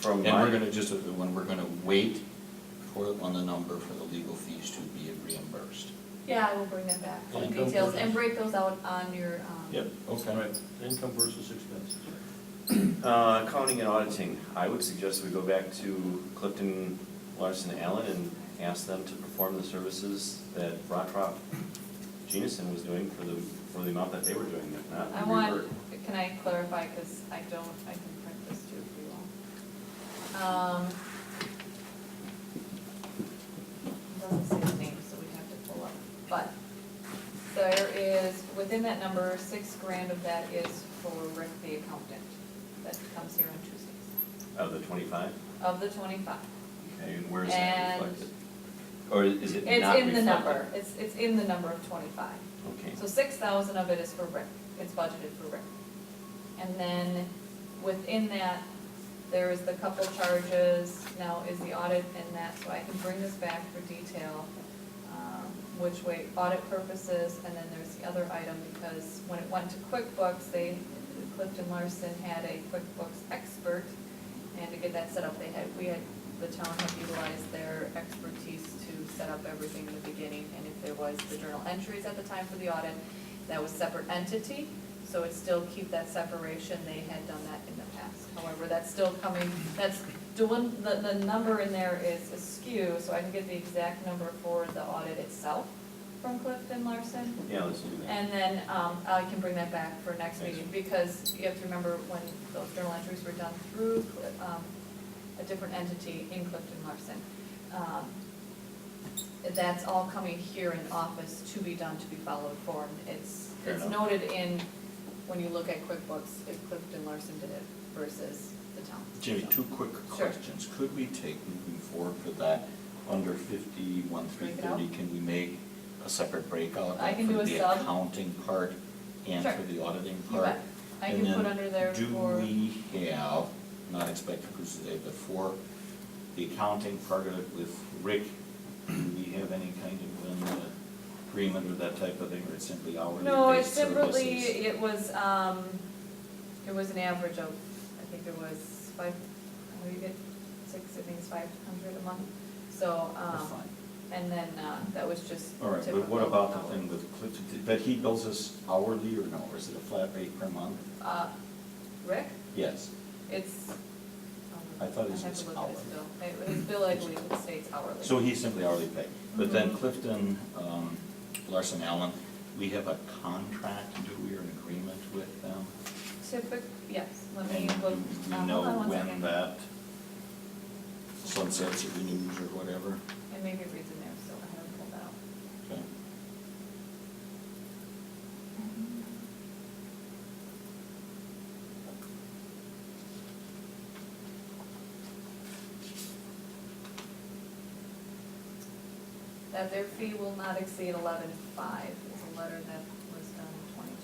from And my. we're gonna just, when we're gonna wait on the number for the legal fees to be reimbursed. Yeah, I will bring that back, the Income details, versus- and break those out on your, Yep, okay. Right, income versus expenses. Accounting and auditing, I would suggest we go back to Clifton Larson Allen and ask them to perform the services that Rockrock Genison was doing for the amount that they were doing, if not, I we want, revert. can I clarify, because I can print this too for you all. It doesn't say the name, so we have to pull up, but there is, within that number, $6,000 of that is for Rick the accountant, that comes here on Tuesdays, Of the 25? of the 25. Okay, and where is that And reflected? Or is it not It's reflected? in the number, it's in the number of 25. Okay, So 6,000 of it is for Rick, it's budgeted for Rick. And then within that, there is the couple charges, now is the audit in that, so I can bring this back for detail, which way, audit purposes, and then there's the other item, because when it went to QuickBooks, Clifton Larson had a QuickBooks expert, and to get that set up, the town had utilized their expertise to set up everything in the beginning, and if there was the journal entries at the time for the audit, that was separate entity, so it still keep that separation, they had done that in the past. However, that's still coming, that's doing, the number in there is askew, so I can get the exact number for the audit itself from Clifton Larson. yeah, let's do that. And then, I can bring that back for next meeting, because you have to remember when those journal entries were done through, a different entity in Clifton Larson. That's all coming here in office to be done, to be followed for. It's Fair enough. noted in, when you look at QuickBooks, if Clifton Larson did it versus the town. Jimmy, So- two quick Sure. questions. Could we take, moving forward for that, under 51,330, can we make a separate breakout I can do for a the sub. accounting part and Sure. for the auditing You part? bet. I And can put then under there do for. we have, not expected cruise today, but for the accounting part of it with Rick, do we have any kind of an agreement or that type of thing, or it's simply hourly No, it's based simply, services? it was an average of, I think it was five, how do you get six, I think it's 500 a month, so, That's fine. and then, that was just All right, but typical what about the hourly. thing with Clifton, that he bills us hourly or no, or is it a flat rate per month? Rick, Yes. it's, I thought it was have to just look at his hourly. bill. His bill, I believe, it states hourly. So he's simply hourly pay. But then Mhm. Clifton, Larson Allen, we have a contract, do we, or an agreement with them? Yes, let me And look, do we hold know on one when second. that sunsets or renews or whatever? And maybe it reads in there, so I haven't pulled that out. Okay. That their fee will not exceed 11.5 is a letter that was done in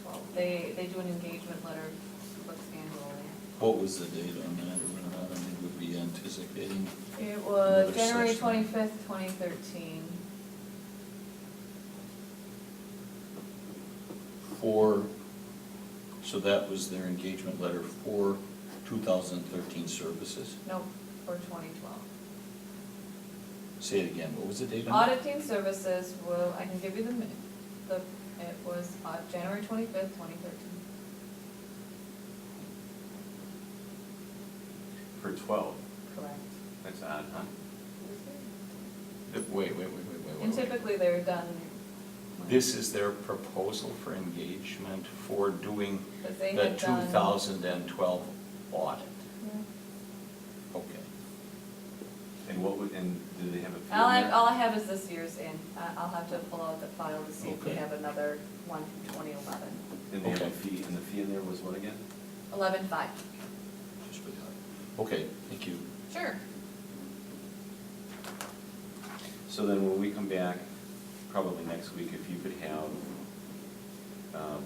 2012. They do an engagement letter, books annually. What was the date on that, or when I think would be anticipating? It was Another January session. 25th, 2013. For, so that was their engagement letter for 2013 services? Nope, for 2012. Say it again, what was the date on that? Auditing services, well, I can give you it was January 25th, 2013. For 12, Correct. that's odd, huh? Wait. And typically they're done. This is their proposal for engagement for doing Because they the had done. 2012 audit. Yeah. Okay. And what would, and do they have a fee? All in there? I have is this year's in. I'll have to pull out the file to see if we Okay. have another one from 2011. And they have a Okay. fee, and the fee in there was what again? 11.5. Just really hard. Okay, thank you. Sure. So then when we come back, probably next week, if you could have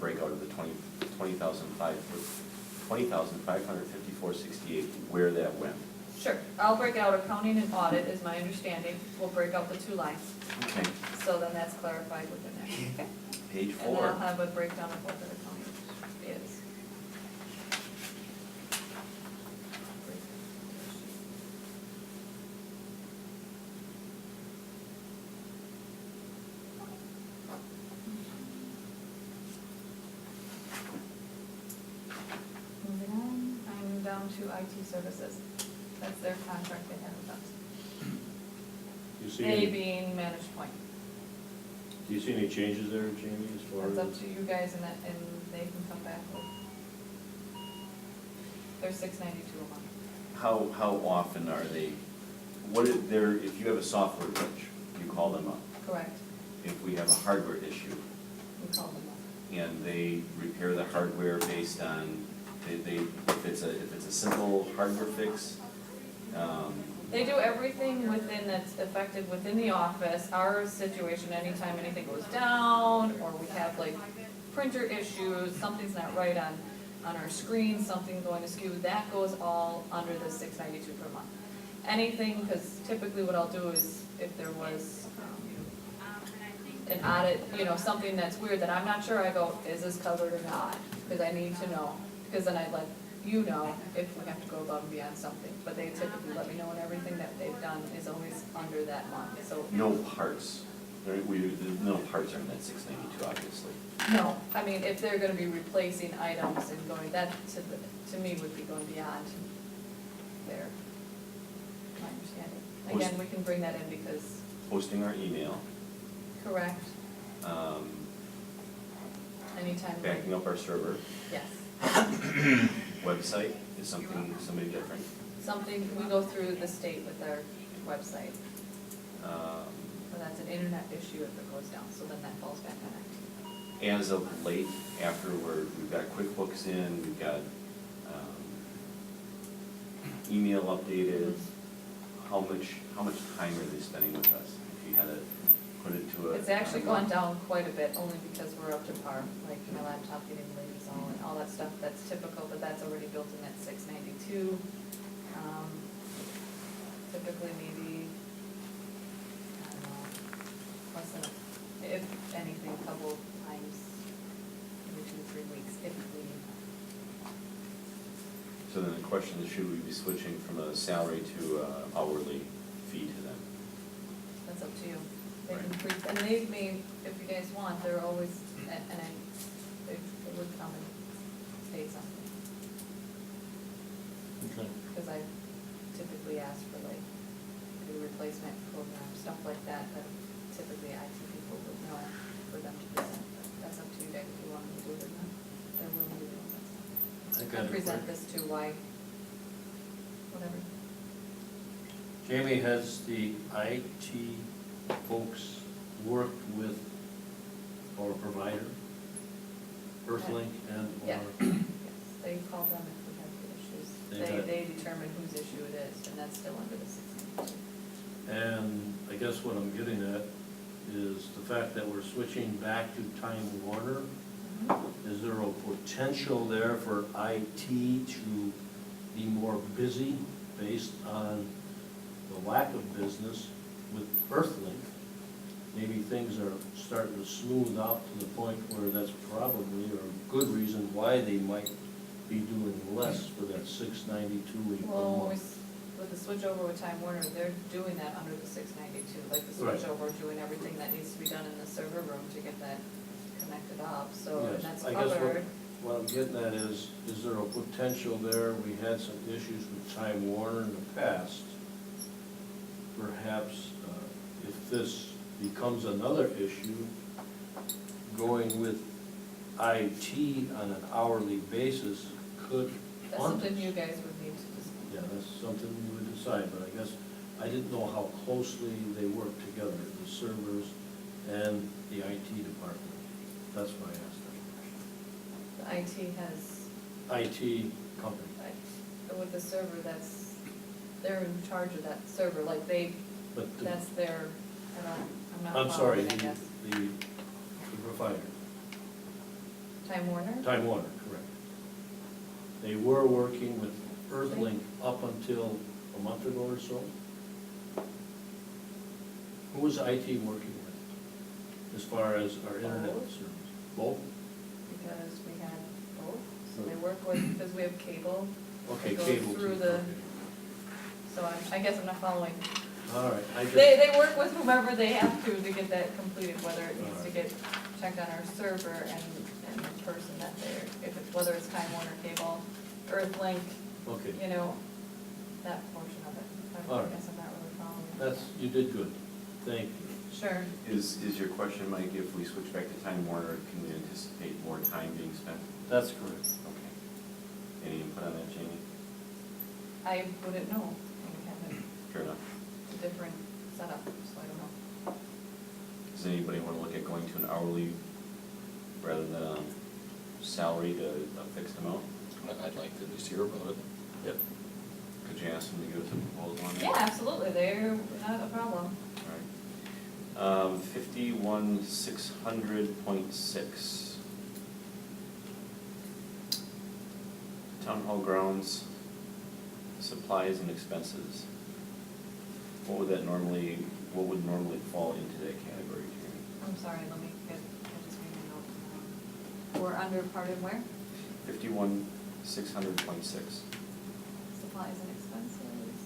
breakout of the 20,554.68, where that went. Sure. I'll break out accounting and audit is my understanding. We'll break out the two lines. Okay. So then that's clarified within there. Okay? Page And then I'll 4. have a breakdown of what the accounting is. down to IT services. That's their contract they have with us. You see, They any- being Managed Point. do you see any changes there, Jamie, as far That's as? up to you guys and that, and they can come back with. They're $6.92 a month. How often are they, what if there, if you have a software glitch, you call them up. Correct. If we have a hardware issue We call them up. and they repair the hardware based on, if it's a simple hardware fix, They do everything within, that's affected within the office. Our situation, anytime anything goes down, or we have like printer issues, something's not right on our screen, something going askew, that goes all under the $6.92 per month. Anything, because typically what I'll do is, if there was an audit, something that's weird that I'm not sure, I go, is this covered or not? Because I need to know, because then I'd let you know if we have to go above and beyond something. But they typically let me know, and everything that they've done is always under that month, so. no parts. No parts are in that $6.92, obviously. No, I mean, if they're gonna be replacing items and going, that to me would be going beyond their, my understanding. Again, we can bring that in because, Posting our email, correct, anytime. backing up our server, Yes, website is somebody different. something, we go through the state with our website, Um, so that's an internet issue if it goes down, so then that falls back on IT. As of late, after we've got QuickBooks in, we've got email updated, how much time are they spending with us? If you had to put it to a. It's actually gone down quite a bit, only because we're up to par, like my laptop getting late and all that stuff, that's typical, but that's already built in at $6.92. Typically maybe, I don't know, less than, if anything, a couple times, maybe 2 to 3 weeks, if we. So then the question is, should we be switching from a salary to a hourly fee to them? That's up to you. They can, Right. and they may, if you guys want, they're always, they would come and state something. Okay. Because I typically ask for like a replacement program, stuff like that, that typically IT people would know for them to present. But that's up to you guys if you want them to do it or not. They're willing to do it. I got And it. present this to why, whatever. Jamie, has the IT folks worked with our provider, Earthlink and Yeah. or? Yes, they call them if we have the issues. They had- They determine whose issue it is, and that's still under the 692. And I guess what I'm getting at is the fact that we're switching back to Time Warner. Is there a potential there for IT to be more busy based on the lack of business with Earthlink? Maybe things are starting to smooth out to the point where that's probably a good reason why they might be doing less for that $6.92 per Well, month. with the switch over with Time Warner, they're doing that under the 692, like the Right. switch over, doing everything that needs to be done in the server room to get that connected up, so Yes, that's I guess covered. what I'm getting at is there a potential there? We had some issues with Time Warner in the past. Perhaps if this becomes another issue, going with IT on an hourly basis could That's fund something us. you guys would need to just, Yeah, that's something we would decide, but I guess I didn't know how closely they work together, the servers and the IT department. That's why I asked that the IT has, question. IT company. with the server, they're in charge of that server, like they, But the- that's their, I'm not I'm sorry, following, I guess. the provider, Time Warner? Time Warner, correct. They were working with Earthlink up until a month ago or so. Who was IT working with as far as our internet Both. service? Both? Because we had both, so they work with, because we have cable. Okay, It goes cable too. through the- okay. So I guess I'm not following. All right, I just. They work with whomever they have to get that completed, whether it needs to Alright. get checked on our server and the person that they're, if it's, whether it's Time Warner Cable, Earthlink, Okay, you know, that portion of it. All I right. guess I'm not really following. that's, you did good, thank you. Sure. Is your question, Mike, if we switch back to Time Warner, can we anticipate more time being spent? That's correct. Okay. Any input on that, Jamie? I wouldn't know. We have Fair enough. a different setup, so I don't know. Does anybody want to look at going to an hourly rather than a salary to a fixed amount? I'd like to at least hear about it. Yep. Could you ask them to give us a proposal on that? Yeah, absolutely, they're not a problem. All right. 51,600.6. Town hall grounds, supplies and expenses. What would normally fall into that category, Jamie? I'm sorry, I just made a note. We're under parted where? 51,600.6. Supplies and expenses.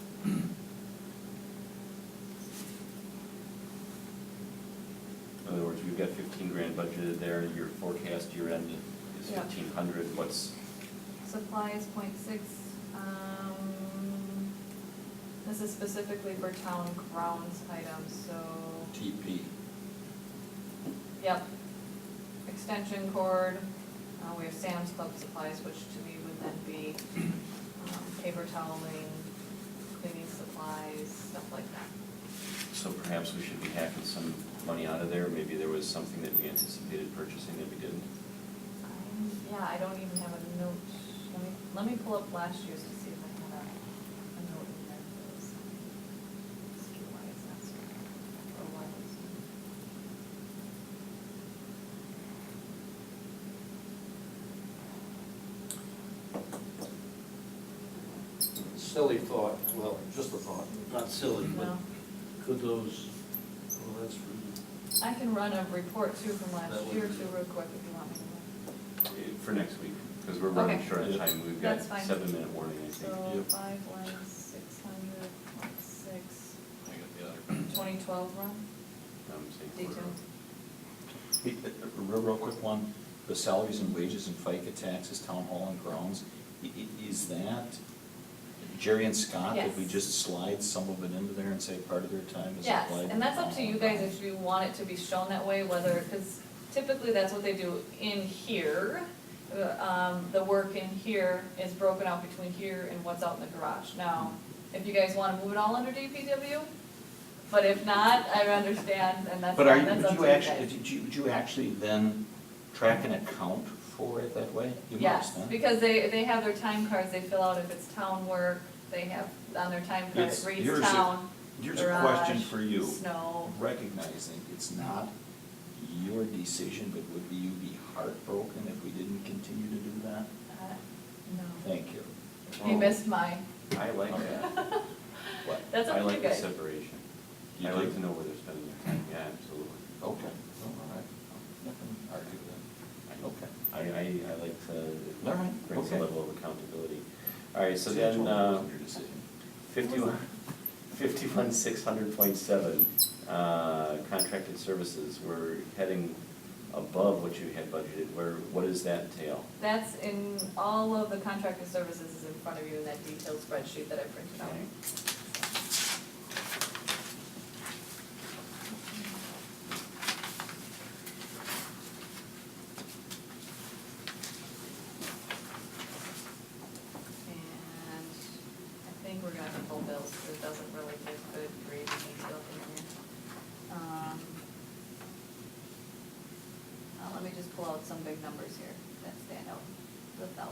In other words, we've got 15 grand budgeted there, your forecast year end is Yeah. 1,500, what's, Supplies, .6, this is specifically for town grounds items, so, TP. yep. Extension cord, we have Sam's Club supplies, which to me would then be, paper toweling, cleaning supplies, stuff like that. so perhaps we should be hacking some money out of there, maybe there was something that we anticipated purchasing that we didn't. Yeah, I don't even have a note, let me pull up last year's to see if I had a note in there for this. Why is that so? Or why is it? Silly thought, well, just a thought, not silly, but No. could those, well, that's for I can run a report too from last That would year be- too real quick if you want me to. For next week, because we're running Okay. short of time, we've got That's fine. 7-minute warning, I think. So Yep. 5,600.6, I got the other. 2012 run, Say D2. Hey, real quick one, the salaries and wages and FICA taxes, town hall and grounds, is that Jerry and Scott, did we Yes. just slide some of it into there and say part of their time is Yes, applied? and that's up to you guys if you want it to be shown that way, whether, because typically that's what they do in here. The work in here is broken out between here and what's out in the garage. Now, if you guys want to move it all under DPW, but if not, I understand, and that's, But are you, that's up would to you you actually, guys. did you actually then track an account for it that way? You Yes, must, huh? because they have their time cards, they fill out if it's town work, they have on their time card, It's- it reads here's a- town, Here's a question garage, for you. snow. Recognizing it's not your decision, but would you be heartbroken if we didn't continue to do that? No. Thank you. He missed my. I like that. What? That's up I to you like the guys. separation. You I do? like to know where they're spending their time, yeah, absolutely. Okay, all right. Nothing to argue then. Okay. I like to, All right, it brings a okay. level of accountability. All right, so See, I then, told you it wasn't your decision. 51,600.7, contracted services, we're heading above what you had budgeted, what does that entail? That's in, all of the contracted services is in front of you in that detailed spreadsheet that I printed out. Okay. And I think we're gonna have to pull bills, because it doesn't really give good grading detail in here. Let me just pull out some big numbers here that stand out, the $1,000.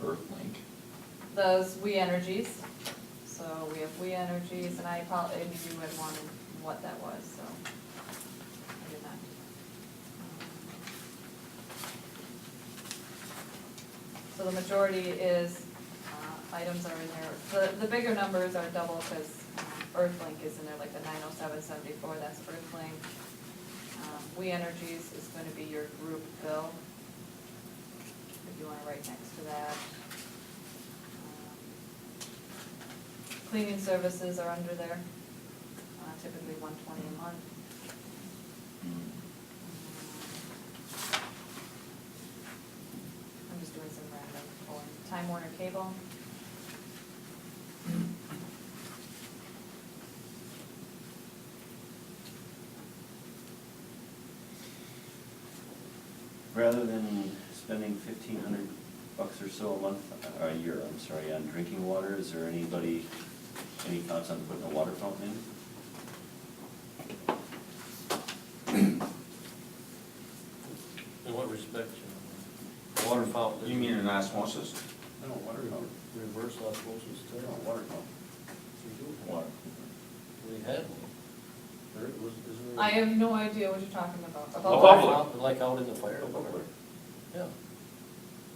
Earthlink. Those We Energies, so we have We Energies, and I probably, and you had wanted what that was, so I did not. So the majority is, items are in there, the bigger numbers are double, because Earthlink is in there, like the 907.74, that's Earthlink. We Energies is gonna be your group bill, if you wanna write next to that. Cleaning services are under there, typically $120 a month. Hmm. I'm just doing some Time Warner Cable. Rather than spending $1,500 or so a month, or a year, I'm sorry, on drinking water, is there any thoughts on putting a water fountain in? In what respect, John? Water fountain? You mean an osmosis? No, water fountain. Reverse osmosis too? No, water fountain. Water. We had one. There was, isn't there? I have no idea what you're talking about. A About water what? fountain, like out in the fire A department. bubbler. Yeah.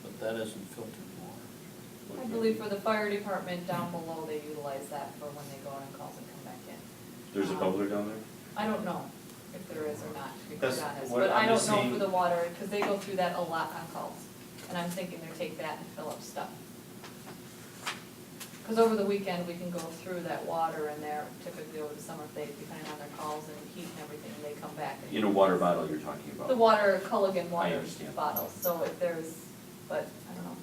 But that isn't filtered water. I believe for the fire department down below, they utilize that for when they go on calls and come back in. There's a bubbler down there? I don't know if there is or not, to be quite That's honest, what but I I'm don't just know saying. for the water, because they go through that a lot on calls. And I'm thinking they take that and fill up stuff. Because over the weekend, we can go through that water in there, typically over the summer, if they, depending on their calls and heat and everything, they come back. and- In a water bottle you're talking about? The water, Culligan water understand. bottles, so if there's, but, I don't know.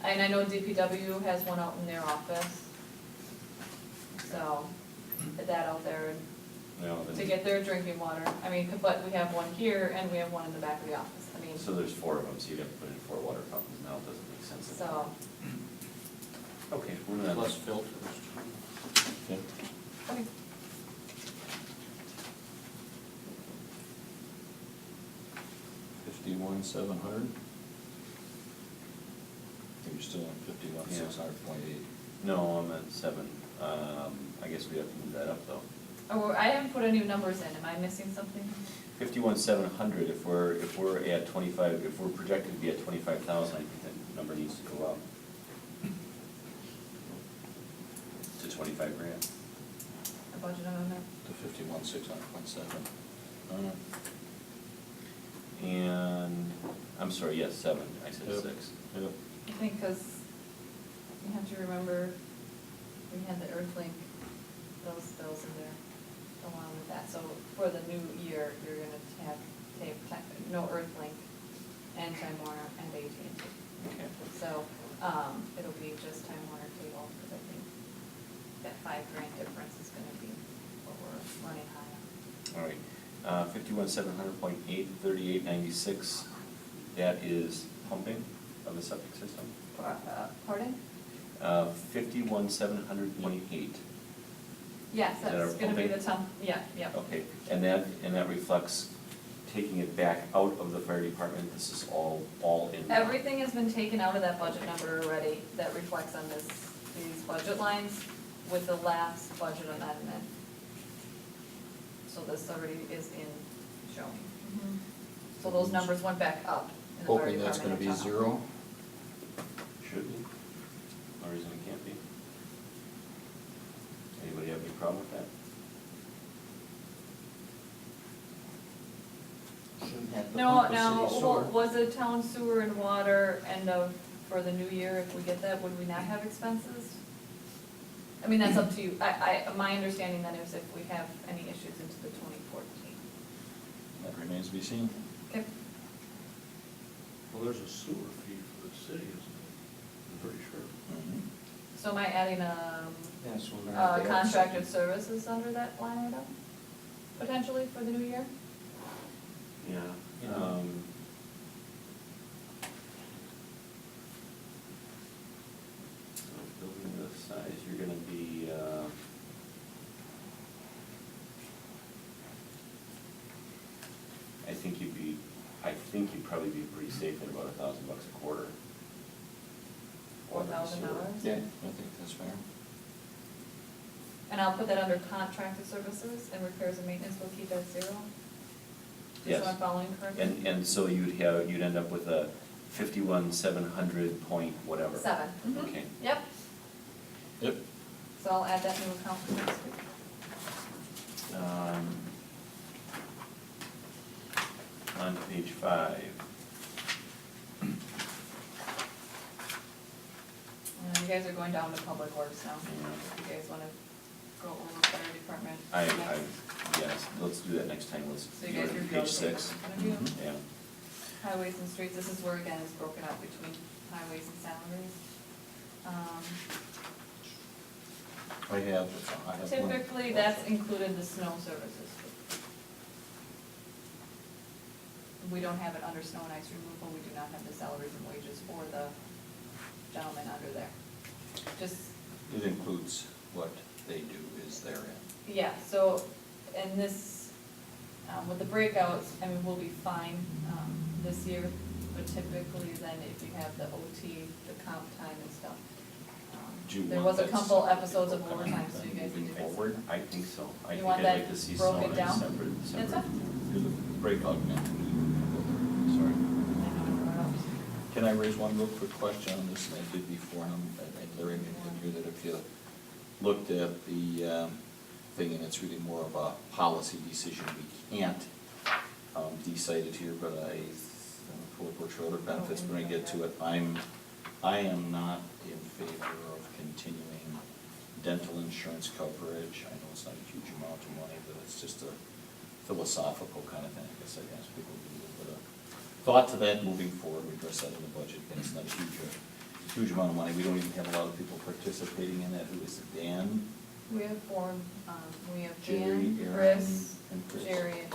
And I know DPW has one out in their office. So, put that out there No, then- to get their drinking water. I mean, but we have one here and we have one in the back of the office. I mean, So there's 4 of them, so you'd have to put in 4 water fountains now, it doesn't make sense. so, Okay, we're gonna. Plus filters. Okay. okay. $51,700. You're still on 51,600.8. No, I'm at 7. I guess we have to move that up though. Oh, I haven't put any numbers in. Am I missing something? 51,700, if we're at 25, if we're projected to be at 25,000, I think that number needs to go up. To 25 grand. A budget amendment? To 51,600.7. And, I'm sorry, yes, 7, I said Yep. 6. Yep. I think because you have to remember, we had the Earthlink, those bills in there along with that. So for the new year, you're gonna have, no Earthlink and Time Warner and AT&T. Okay. So, it'll be just Time Warner Cable, because I think that $5,000 difference is gonna be what we're running high on. All right, 51,700.8, 3896, that is pumping of the septic system. Pardon? 51,700.8. Yes, Is that that's our gonna be pumping? the yeah, yeah. Okay, and that reflects taking it back out of the fire department, this is all in. now. Everything has been taken out of that budget number already that reflects on these budget lines with the last budget amendment. So this already is in showing. So those numbers went back up in the fire Hoping that's gonna department be and zero. Should be. No reason it can't be. Anybody have any problem with that? Shouldn't have to No, pump the now, city sewer. was the town sewer and water end of, for the new year, if we get that, would we not have expenses? I mean, that's up to you. My understanding then is if we have any issues into the 2014. That remains to be seen. Okay. Well, there's a sewer fee for the city, isn't it? I'm pretty sure. So am I adding, Yeah, so we're gonna have to add contracted something. services under that line item? Potentially for the new year? Yeah. Yeah. So building this size, you're gonna be, I think you'd probably be pretty safe at about $1,000 a quarter. $4,000? Yeah, I think that's fair. And I'll put that under contracted services and repairs and maintenance, we'll keep that 0? Yes. Just so I'm following correctly? And so you'd end up with a 51,700 point whatever. 7. Mhm. Okay. Yep, Yep. so I'll add that new account for next week. On to page 5. And you guys are going down to Public Works now. Yeah. If you guys wanna go over fire department. Yes, let's do that next time, let's So you go guys to review page everything 6. that's in front of you. Yeah, Highways and streets, this is where again it's broken up between highways and salaries. I have one. Typically, that's included the snow services. We don't have it under snow and ice removal, we do not have the salaries and wages for the gentleman under there. Just, It includes what they do is therein. yeah, so, and this, with the breakouts, I mean, we'll be fine, this year, but typically then if you have the OT, the comp time and stuff. Do you There want was a that couple episodes of broken overtime, out so you then guys moving need to. forward? I think so. I You think want I'd that like to see snow broken and down? ice separate. That's fine. Do the breakout now. Sorry. Can I raise one real quick question on this, and I did before, and Larry made it clear that if you looked at the thing, and it's really more of a policy decision, we can't decide it here, but public works or other benefits, when I get to it, I am not in favor of continuing dental insurance coverage. I know it's not a huge amount of money, but it's just a philosophical kind of thing. I guess I'd ask people to do a little bit of thought to that moving forward. We address that in the budget, and it's not a huge amount of money. We don't even have a lot of people participating in that. Who is it, Dan? We have four, we have Jerry, Dan, Aaron, Chris, and Chris. Jerry, and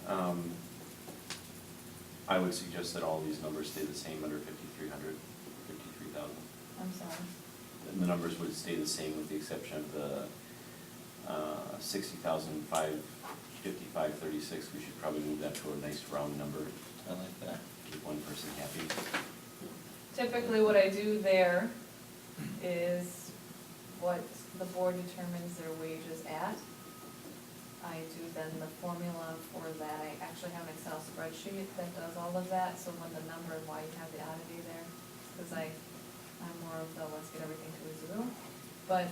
Aaron. I would suggest that all these numbers stay the same under 5,300, 53,000. I'm sorry. And the numbers would stay the same with the exception of the 60,555.36. We should probably move that to a nice round number. I like that. Keep one person happy. Typically, what I do there is what the board determines their wages at. I do then the formula for that. I actually have an Excel spreadsheet that does all of that, so when the number, why you have the oddity there, because I'm more of the let's get everything to a zero. But,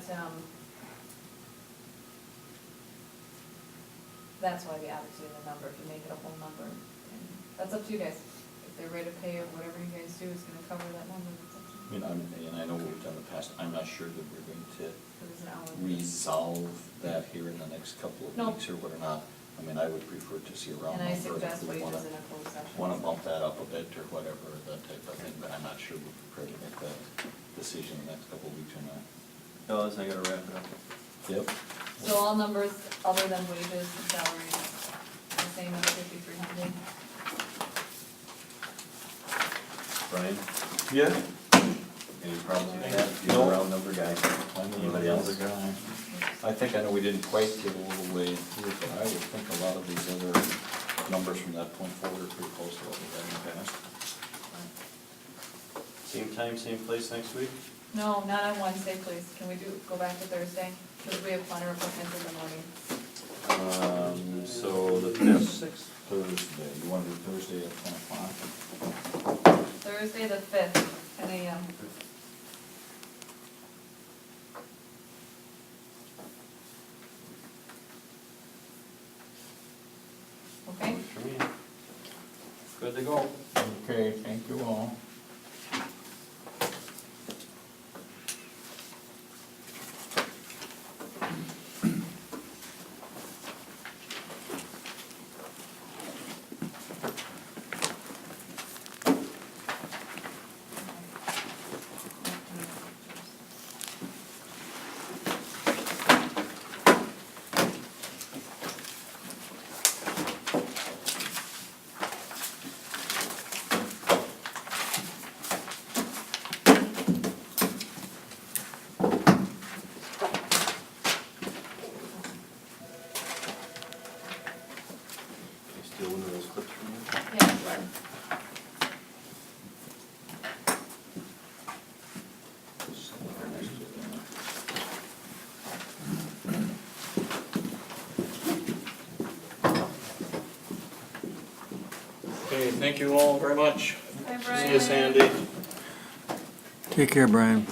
that's why the oddity in the number, if you make it a whole number. And that's up to you guys. If their rate of pay or whatever you guys do is gonna cover that number, that's up to I you. mean, and I know what we've done in the past. I'm not sure that we're going to Because it's an hour. resolve that here in the next couple of No. weeks or whether or not. I mean, I would prefer to see a round And I number. suggest If we wages wanna- in a closed session. Want to bump that up a bit or whatever, that type of thing, but I'm not sure we're prepared to make that decision in the next couple of weeks or not. Fellas, I gotta wrap it up. Yep. So all numbers other than wages and salaries, the same as 5,300. Brian, Yeah. any problems with that? You're No. a round number guy. Anybody else? I think I know we didn't quite get all the way through, but I would think a lot of these other numbers from that point forward are pretty close to what we had in the past. Same time, same place next week? No, not on Wednesday, please. Can we go back to Thursday? Because we have planner appointments in the morning. So the 5th. Thursday, you want to do Thursday at 10 o'clock? Thursday, the 5th, 10 a.m. Okay? Works for me. Good to go. Okay, thank you all. You steal one of those clips from you? Yeah, sure. Okay, thank you all very much. Bye, Brian. See you, Sandy. Take care, Brian.